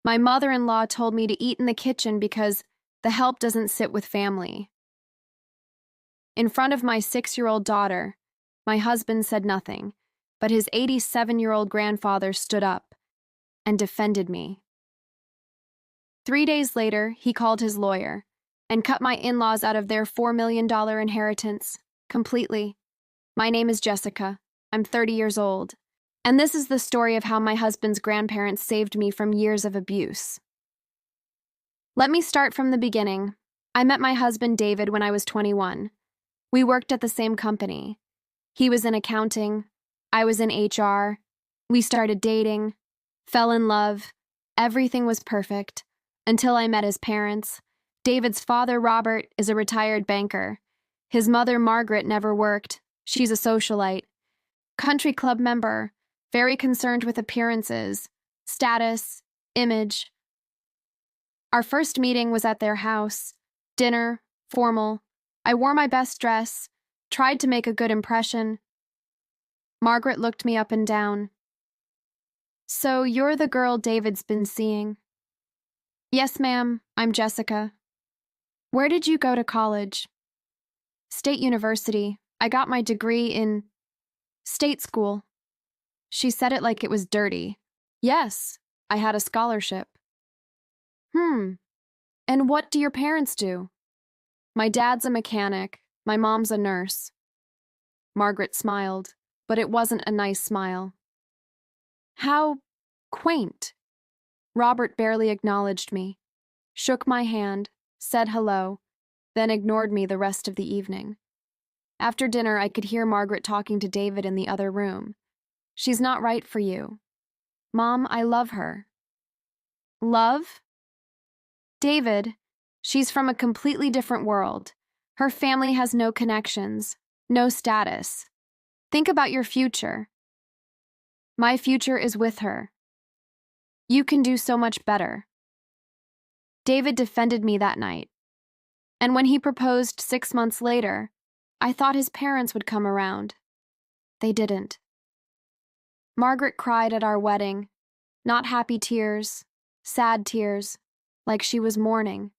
My mother-in-law told me to eat in the kitchen because the help doesn't sit with family. In front of my 6-year-old daughter, my husband said nothing, but his 87-year-old grandfather stood up and defended me. 3 days later, he called his lawyer and cut my in-laws out of their $4 million inheritance completely. My name is Jessica. I'm 30 years old. And this is the story of how my husband's grandparents saved me from years of abuse. Let me start from the beginning. I met my husband David when I was 21. We worked at the same company. He was in accounting. I was in HR. We started dating, fell in love. Everything was perfect until I met his parents. David's father, Robert, is a retired banker. His mother, Margaret, never worked. She's a socialite. Country club member, very concerned with appearances, status, image. Our first meeting was at their house. Dinner, formal. I wore my best dress, tried to make a good impression. Margaret looked me up and down. "So you're the girl David's been seeing?" "Yes, ma'am, I'm Jessica." "Where did you go to college?" "State University. I got my degree in state school." She said it like it was dirty. "Yes, I had a scholarship." And what do your parents do?" "My dad's a mechanic. My mom's a nurse." Margaret smiled, but it wasn't a nice smile. "How quaint." Robert barely acknowledged me, shook my hand, said hello, then ignored me the rest of the evening. After dinner, I could hear Margaret talking to David in the other room. "She's not right for you." "Mom, I love her." "Love?" "David, she's from a completely different world. Her family has no connections, no status. Think about your future." "My future is with her." "You can do so much better." David defended me that night. And when he proposed 6 months later, I thought his parents would come around. They didn't. Margaret cried at our wedding, not happy tears, sad tears, like she was mourning.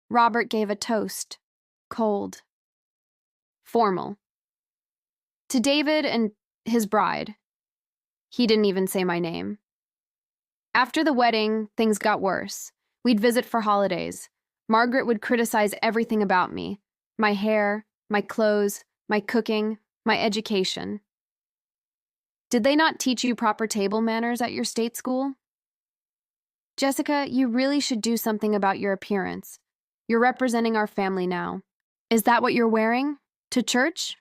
Robert gave a toast, cold, formal. To David and his bride. He didn't even say my name. After the wedding, things got worse. We'd visit for holidays. Margaret would criticize everything about me: my hair, my clothes, my cooking, my education. "Did they not teach you proper table manners at your state school?" "Jessica, you really should do something about your appearance. You're representing our family now. Is that what you're wearing? To church?"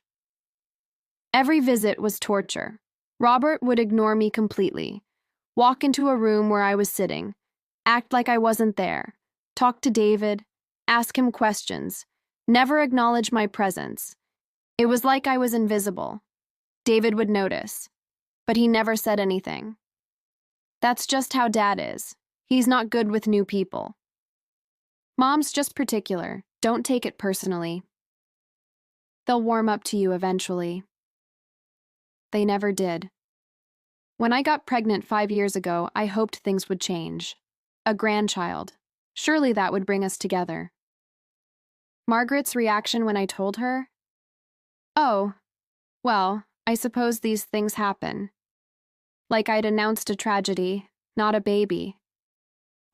Every visit was torture. Robert would ignore me completely, walk into a room where I was sitting, act like I wasn't there, talk to David, ask him questions, never acknowledge my presence. It was like I was invisible. David would notice, but he never said anything. That's just how Dad is. He's not good with new people. Mom's just particular. Don't take it personally. They'll warm up to you eventually. They never did. When I got pregnant 5 years ago, I hoped things would change. A grandchild. Surely that would bring us together. Margaret's reaction when I told her? "Oh, well, I suppose these things happen." Like I'd announced a tragedy, not a baby.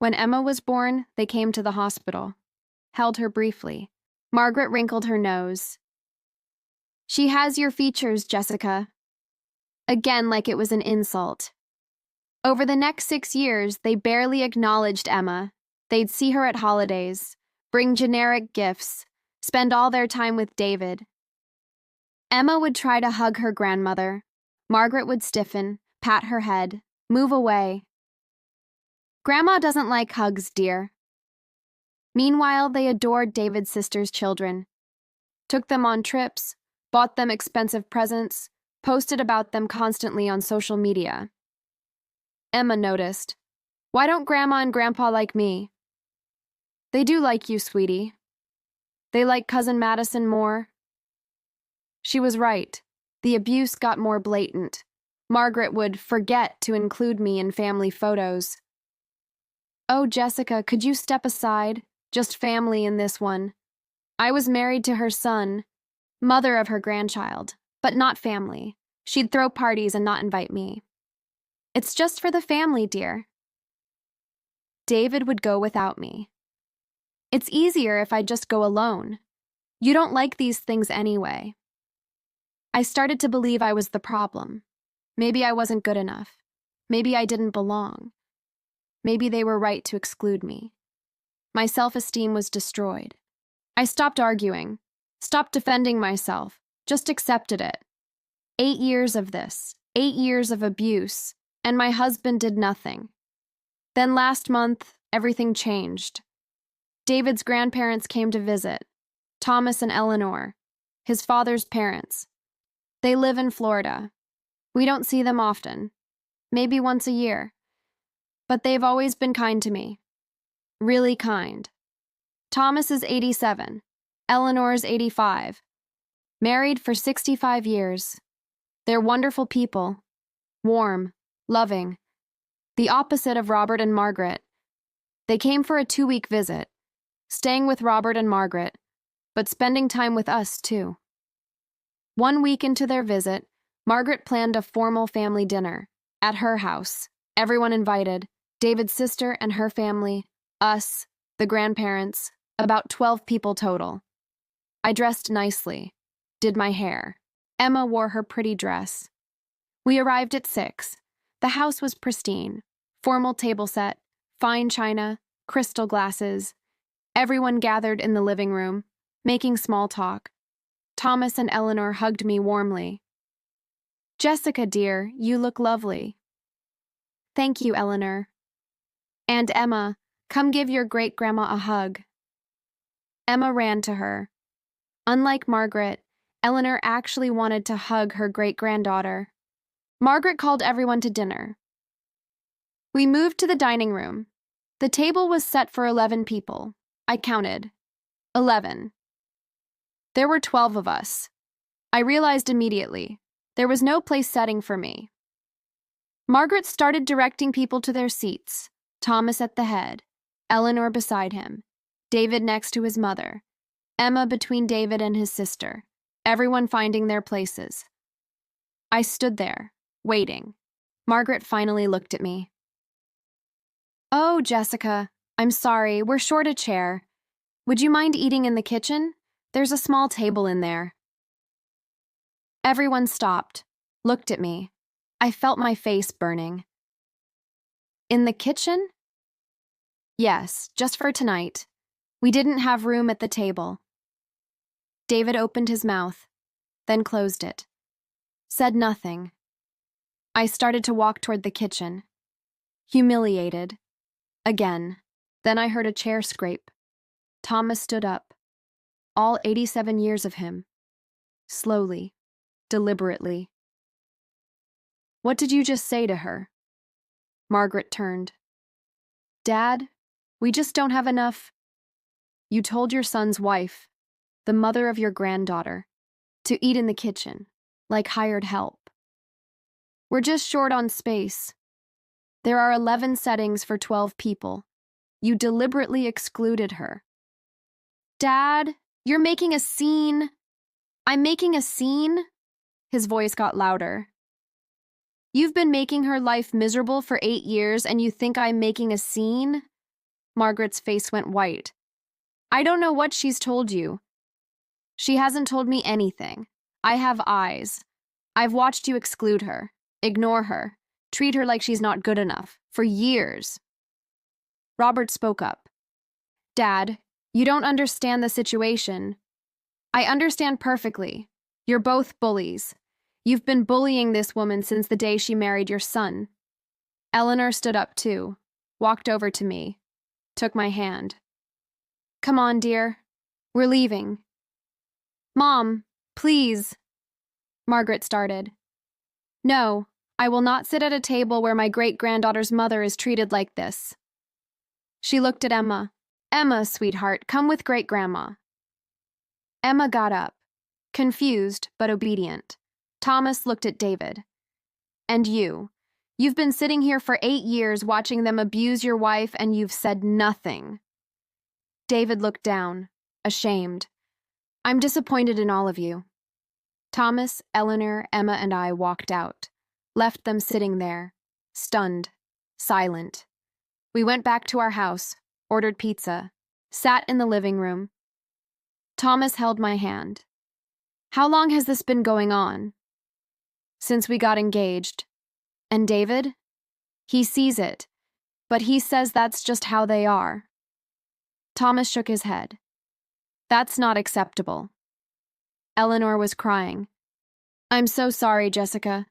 When Emma was born, they came to the hospital. Held her briefly. Margaret wrinkled her nose. "She has your features, Jessica." Again, like it was an insult. Over the next 6 years, they barely acknowledged Emma. They'd see her at holidays, bring generic gifts, spend all their time with David. Emma would try to hug her grandmother. Margaret would stiffen, pat her head, move away. "Grandma doesn't like hugs, dear." Meanwhile, they adored David's sister's children, took them on trips, bought them expensive presents, posted about them constantly on social media. Emma noticed. "Why don't Grandma and Grandpa like me?" "They do like you, sweetie. They like Cousin Madison more." She was right. The abuse got more blatant. Margaret would forget to include me in family photos. Oh, Jessica, could you step aside? Just family in this one. I was married to her son, mother of her grandchild, but not family. She'd throw parties and not invite me. It's just for the family, dear. David would go without me. It's easier if I just go alone. You don't like these things anyway. I started to believe I was the problem. Maybe I wasn't good enough. Maybe I didn't belong. Maybe they were right to exclude me. My self-esteem was destroyed. I stopped arguing, stopped defending myself, just accepted it. 8 years of this, 8 years of abuse, and my husband did nothing. Then last month, everything changed. David's grandparents came to visit, Thomas and Eleanor, his father's parents. They live in Florida. We don't see them often, maybe once a year. But they've always been kind to me. Really kind. Thomas is 87. Eleanor is 85. Married for 65 years. They're wonderful people. Warm, loving. The opposite of Robert and Margaret. They came for a 2-week visit, staying with Robert and Margaret, but spending time with us too. 1 week into their visit, Margaret planned a formal family dinner at her house. Everyone invited, David's sister and her family, us, the grandparents, about 12 people total. I dressed nicely, did my hair. Emma wore her pretty dress. We arrived at 6. The house was pristine, formal table set, fine china, crystal glasses. Everyone gathered in the living room, making small talk. Thomas and Eleanor hugged me warmly. Jessica, dear, you look lovely. Thank you, Eleanor. And Emma, come give your great-grandma a hug. Emma ran to her. Unlike Margaret, Eleanor actually wanted to hug her great-granddaughter. Margaret called everyone to dinner. We moved to the dining room. The table was set for 11 people. I counted. 11. There were 12 of us. I realized immediately, there was no place setting for me. Margaret started directing people to their seats, Thomas at the head, Eleanor beside him, David next to his mother, Emma between David and his sister, everyone finding their places. I stood there, waiting. Margaret finally looked at me. Oh, Jessica, I'm sorry, we're short a chair. Would you mind eating in the kitchen? There's a small table in there. Everyone stopped, looked at me. I felt my face burning. In the kitchen? Yes, just for tonight. We didn't have room at the table. David opened his mouth, then closed it. Said nothing. I started to walk toward the kitchen. Humiliated. Again. Then I heard a chair scrape. Thomas stood up. All 87 years of him. Slowly. Deliberately. What did you just say to her? Margaret turned. Dad, we just don't have enough. You told your son's wife, the mother of your granddaughter, to eat in the kitchen, like hired help. We're just short on space. There are 11 settings for 12 people. You deliberately excluded her. Dad, you're making a scene. I'm making a scene? His voice got louder. You've been making her life miserable for 8 years and you think I'm making a scene? Margaret's face went white. I don't know what she's told you. She hasn't told me anything. I have eyes. I've watched you exclude her, ignore her, treat her like she's not good enough, for years. Robert spoke up. Dad, you don't understand the situation. I understand perfectly. You're both bullies. You've been bullying this woman since the day she married your son. Eleanor stood up too, walked over to me, took my hand. Come on, dear. We're leaving. Mom, please. Margaret started. No, I will not sit at a table where my great-granddaughter's mother is treated like this. She looked at Emma. Emma, sweetheart, come with great-grandma. Emma got up, confused but obedient. Thomas looked at David. And you You've been sitting here for 8 years watching them abuse your wife and you've said nothing. David looked down, ashamed. I'm disappointed in all of you. Thomas, Eleanor, Emma, and I walked out, left them sitting there, stunned, silent. We went back to our house, ordered pizza, sat in the living room. Thomas held my hand. How long has this been going on? Since we got engaged. And David? He sees it, but he says that's just how they are. Thomas shook his head. That's not acceptable. Eleanor was crying. I'm so sorry, Jessica.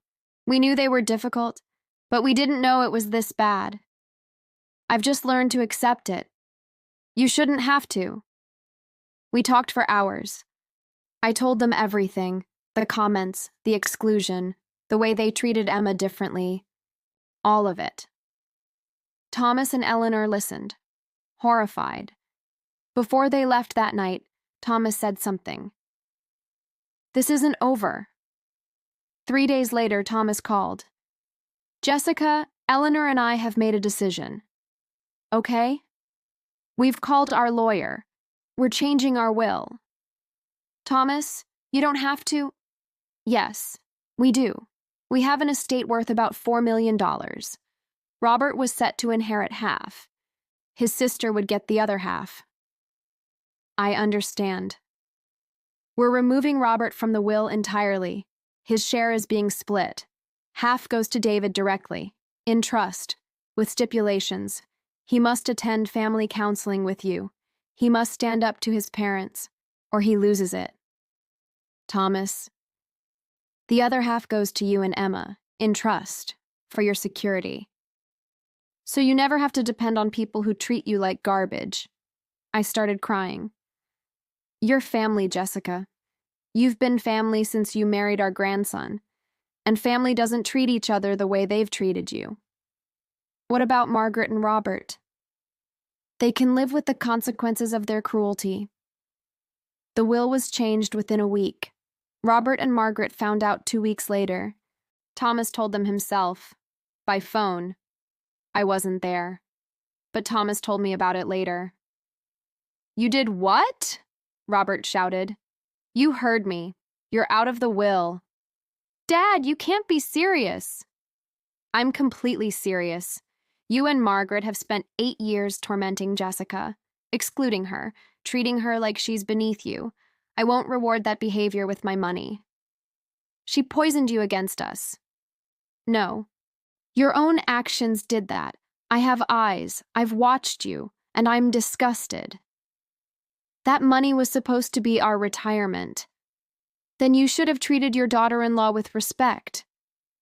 We knew they were difficult, but we didn't know it was this bad. I've just learned to accept it. You shouldn't have to. We talked for hours. I told them everything, the comments, the exclusion, the way they treated Emma differently, all of it. Thomas and Eleanor listened, horrified. Before they left that night, Thomas said something. This isn't over. 3 days later, Thomas called. Jessica, Eleanor and I have made a decision. Okay? We've called our lawyer. We're changing our will. Thomas, you don't have to. Yes, we do. We have an estate worth about $4 million. Robert was set to inherit half. His sister would get the other half. I understand. We're removing Robert from the will entirely. His share is being split. Half goes to David directly, in trust, with stipulations. He must attend family counseling with you. He must stand up to his parents, or he loses it. Thomas. The other half goes to you and Emma, in trust, for your security. So you never have to depend on people who treat you like garbage. I started crying. You're family, Jessica. You've been family since you married our grandson, and family doesn't treat each other the way they've treated you. What about Margaret and Robert? They can live with the consequences of their cruelty. The will was changed within a week. Robert and Margaret found out 2 weeks later. Thomas told them himself, by phone. I wasn't there, but Thomas told me about it later. You did what? Robert shouted. You heard me. You're out of the will. Dad, you can't be serious. I'm completely serious. You and Margaret have spent 8 years tormenting Jessica, excluding her, treating her like she's beneath you. I won't reward that behavior with my money. She poisoned you against us. No. Your own actions did that. I have eyes. I've watched you, and I'm disgusted. That money was supposed to be our retirement. Then you should have treated your daughter-in-law with respect.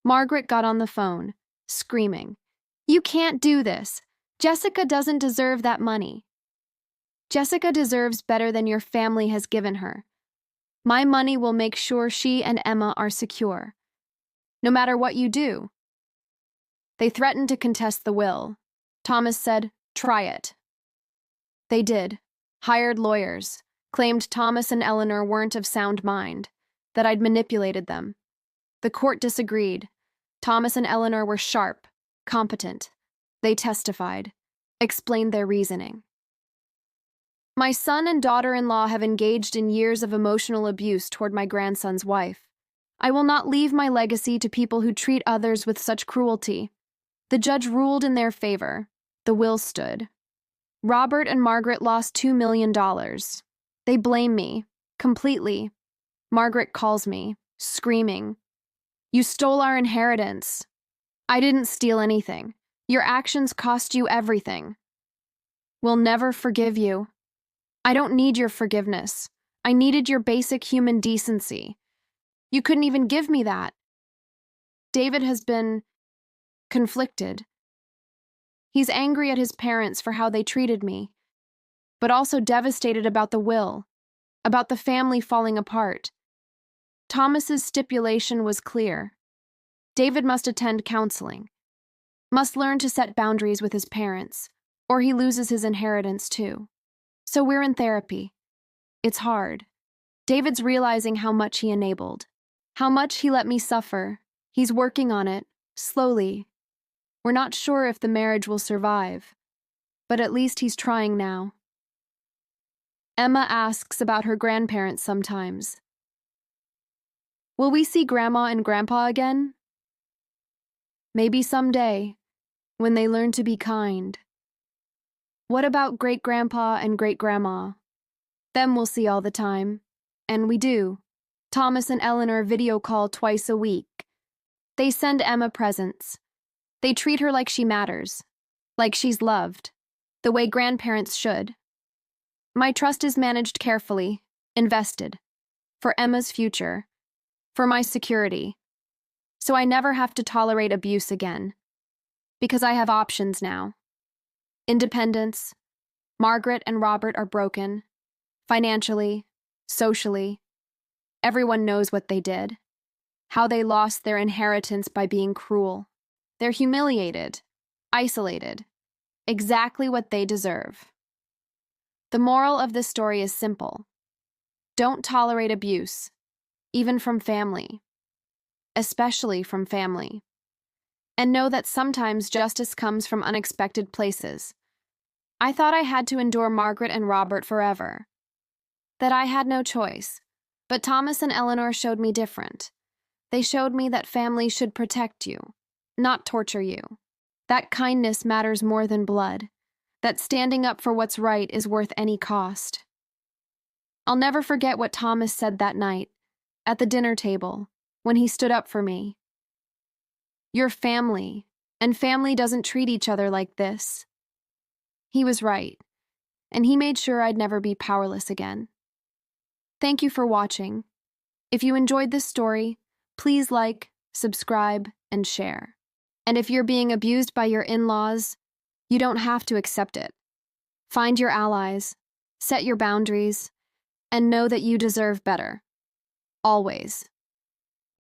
Margaret got on the phone, screaming. You can't do this. Jessica doesn't deserve that money. Jessica deserves better than your family has given her. My money will make sure she and Emma are secure. No matter what you do. They threatened to contest the will. Thomas said, try it. They did. Hired lawyers. Claimed Thomas and Eleanor weren't of sound mind. That I'd manipulated them. The court disagreed. Thomas and Eleanor were sharp, competent. They testified, explained their reasoning. My son and daughter-in-law have engaged in years of emotional abuse toward my grandson's wife. I will not leave my legacy to people who treat others with such cruelty. The judge ruled in their favor. The will stood. Robert and Margaret lost $2 million. They blame me, completely. Margaret calls me, screaming. You stole our inheritance. I didn't steal anything. Your actions cost you everything. We'll never forgive you. I don't need your forgiveness. I needed your basic human decency. You couldn't even give me that. David has been conflicted. He's angry at his parents for how they treated me, but also devastated about the will, about the family falling apart. Thomas's stipulation was clear. David must attend counseling, must learn to set boundaries with his parents, or he loses his inheritance too. So we're in therapy. It's hard. David's realizing how much he enabled, how much he let me suffer. He's working on it, slowly, We're not sure if the marriage will survive, but at least he's trying now. Emma asks about her grandparents sometimes. Will we see Grandma and Grandpa again? Maybe someday, when they learn to be kind. What about Great-Grandpa and Great-Grandma? Them we'll see all the time. And we do. Thomas and Eleanor video call twice a week. They send Emma presents. They treat her like she matters, like she's loved, the way grandparents should. My trust is managed carefully, invested, for Emma's future, for my security, so I never have to tolerate abuse again, because I have options now. Independence. Margaret and Robert are broken, financially, socially. Everyone knows what they did, how they lost their inheritance by being cruel. They're humiliated, isolated, exactly what they deserve. The moral of this story is simple. Don't tolerate abuse, even from family, especially from family. And know that sometimes justice comes from unexpected places. I thought I had to endure Margaret and Robert forever, that I had no choice. But Thomas and Eleanor showed me different. They showed me that family should protect you, not torture you. That kindness matters more than blood. That standing up for what's right is worth any cost. I'll never forget what Thomas said that night, at the dinner table, when he stood up for me. You're family, and family doesn't treat each other like this. He was right, and he made sure I'd never be powerless again. Thank you for watching. If you enjoyed this story, please like, subscribe, and share. And if you're being abused by your in-laws, you don't have to accept it. Find your allies, set your boundaries, and know that you deserve better. Always.